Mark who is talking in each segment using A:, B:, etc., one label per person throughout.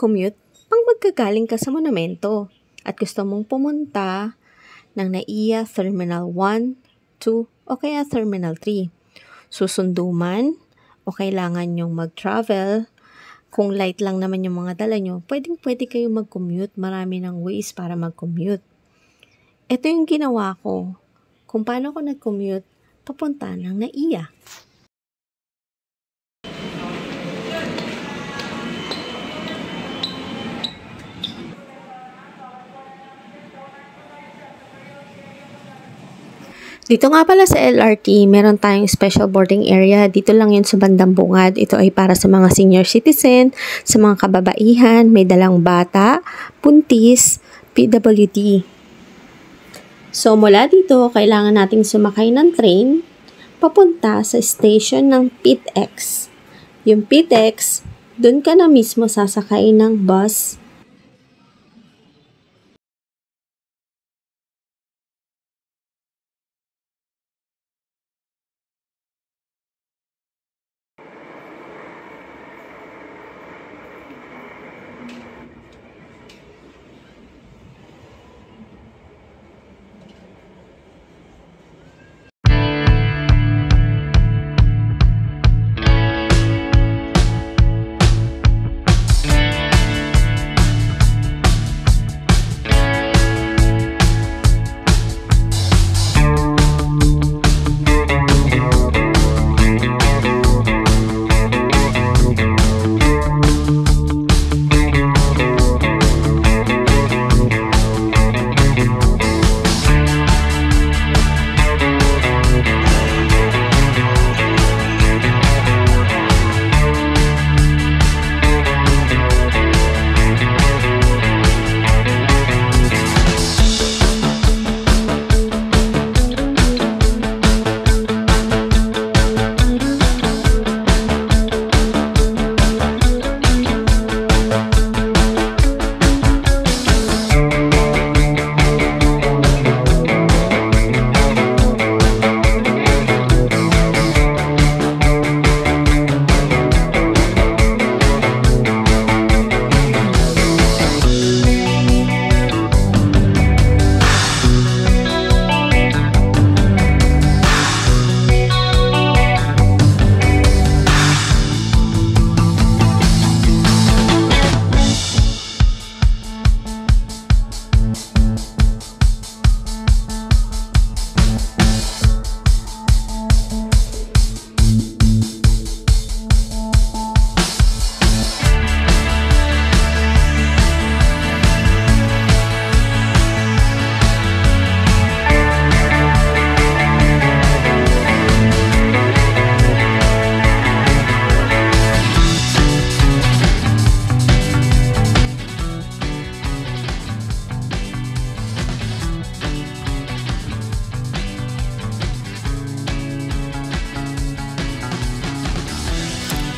A: mag-commute pang magkagaling ka sa monumento at gusto mong pumunta ng NAIA Terminal 1, 2 o kaya Terminal 3. Susundo man o kailangan nyong mag-travel, kung light lang naman yung mga dala nyo, pwede kayo mag-commute. Marami ng ways para mag-commute. Ito yung ginawa ko kung paano ko nag-commute papunta ng NAIA. Dito nga pala sa LRT, meron tayong special boarding area. Dito lang yun sa bandang bungad. Ito ay para sa mga senior citizen, sa mga kababaihan, may dalang bata, buntis, PWD. So mula dito, kailangan nating sumakay ng train papunta sa station ng PITX. Yung PITX, dun ka na mismo sasakay ng bus.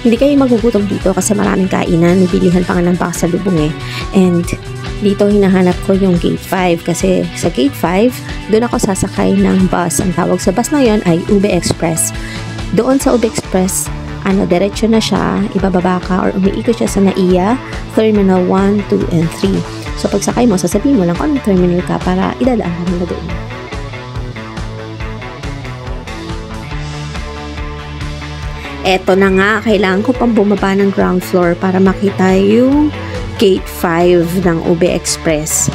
A: Hindi kayo magugutom dito kasi maraming kainan. May bilihan pa nga ng pasalubong eh. And dito hinahanap ko yung Gate 5 kasi sa Gate 5, doon ako sasakay ng bus. Ang tawag sa bus na yon ay UB Express. Doon sa UB Express, diretso na siya, ibababa ka or umiikot siya sa NAIA, Terminal 1, 2, and 3. So pagsakay mo, sasabihin mo lang kung anong terminal ka para idadaan ka nila doon. Eto na nga, kailangan ko pang bumaba ng ground floor para makita yung Gate 5 ng UB Express.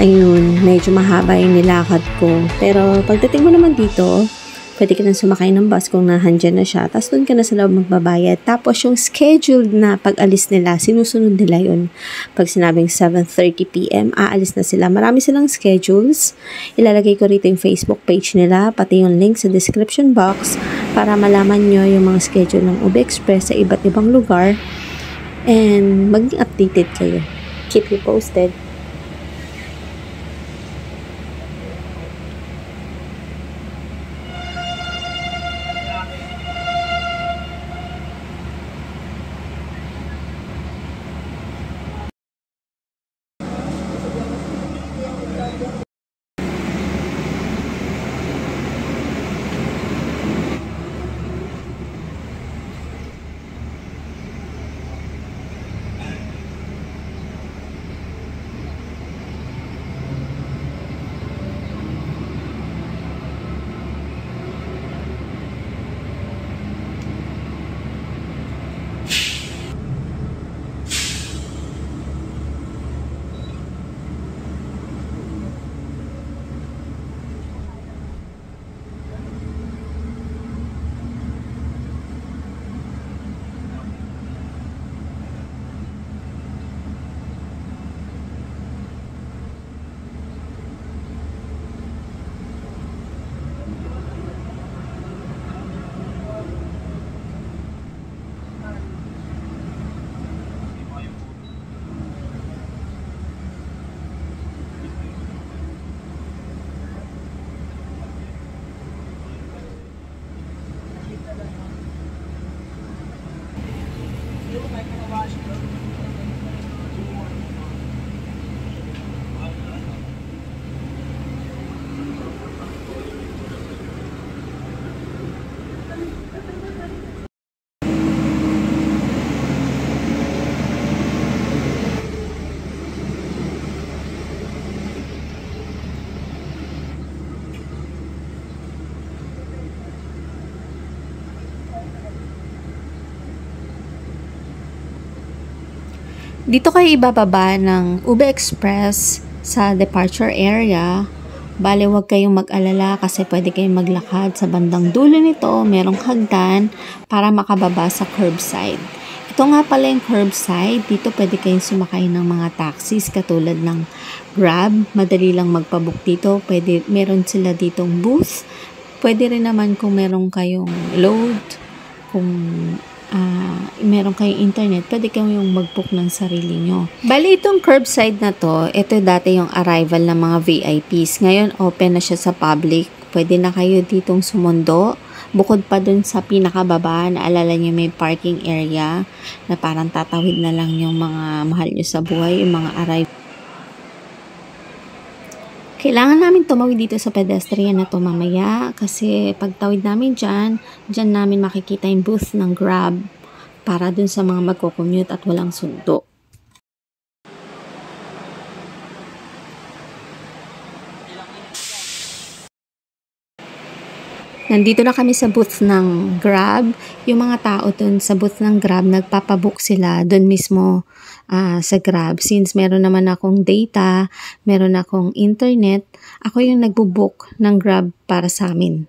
A: Ayun, medyo mahaba yung nilakad ko. Pero pagdating mo naman dito, pwede ka nang sumakay ng bus kung nahandyan na siya. Tapos doon ka na sa loob magbabayad. Tapos yung scheduled na pag-alis nila, sinusunod nila yun. Pag sinabing 7:30 PM, aalis na sila. Marami silang schedules. Ilalagay ko rito yung Facebook page nila, pati yung link sa description box para malaman nyo yung mga schedule ng UB Express sa iba't ibang lugar. And maging updated kayo. Keep you posted. Dito kayo ibababa ng Ube Express sa departure area. Bale, huwag kayong mag-alala kasi pwede kayong maglakad sa bandang dulo nito. Merong hagdan para makababa sa curbside. Ito nga pala yung curbside. Dito pwede kayong sumakay ng mga taxis katulad ng Grab. Madali lang magpabook dito. Meron sila ditong booth. Pwede rin naman kung meron kayong load, kung meron kayong internet, pwede kayong mag-book ng sarili nyo. Bali, itong curbside na to, ito dati yung arrival ng mga VIPs. Ngayon, open na siya sa public. Pwede na kayo ditong sumundo. Bukod pa dun sa pinakababa, naalala nyo may parking area na parang tatawid na lang yung mga mahal nyo sa buhay, yung mga arrival. Kailangan namin tumawid dito sa pedestrian na to mamaya kasi pagtawid namin dyan namin makikita yung booth ng Grab para dun sa mga magko-commute at walang sundo. Nandito na kami sa booth ng Grab. Yung mga tao dun sa booth ng Grab, nagpapabook sila dun mismo sa Grab. Since meron naman akong data, meron akong internet, ako yung nagbubook ng Grab para sa amin.